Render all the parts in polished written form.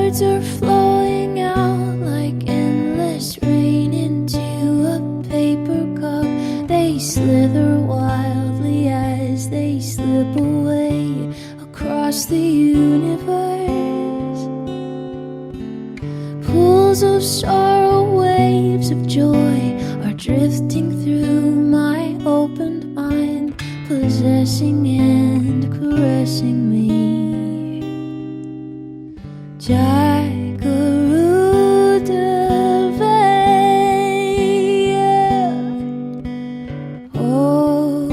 Words are flowing out like endless rain into a paper cup. They slither wildly as they slip away across the universe. Pools of sorrow, waves of joy are drifting through my opened mind, possessing and caressing me. Oh,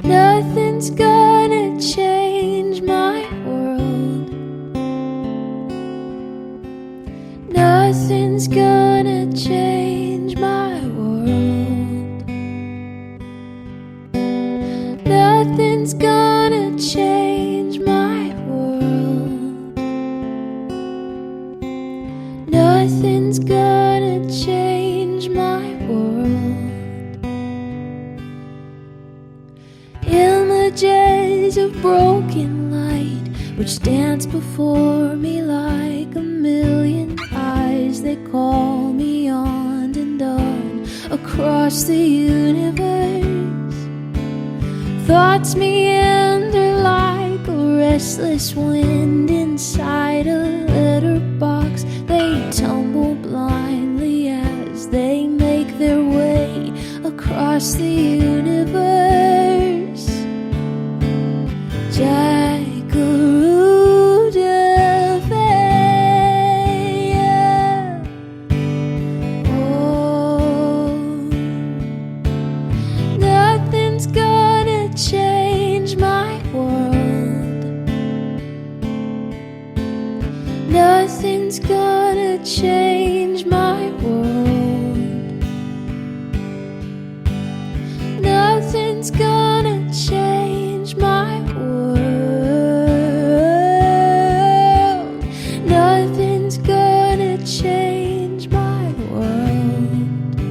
nothing's gonna change my world. Nothing's gonna change my world. Nothing's gonna change my world. Nothing's gonna change my world. Images of broken light which dance before me like a million eyes. They call me on and on across the universe. Thoughts meander like a restless wind inside a letterbox. They tumble blindly as they make their way across the universe. Oh, nothing's gonna change my world. Nothing's gonna change my world. Nothing's gonna change my world. Nothing's gonna change my world.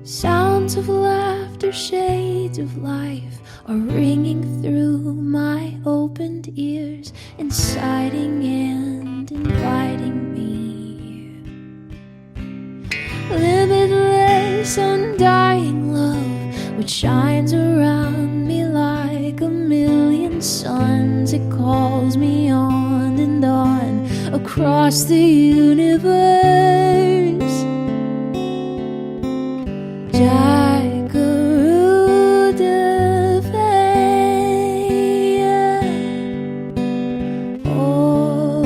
Sounds of laughter, shades of life are ringing through my opened ears, inciting and inviting me. Limitless, undying love which shines around me like a million suns. It calls me on and on across the universe. Oh,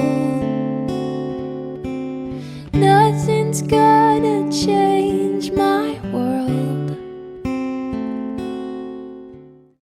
nothing's gonna change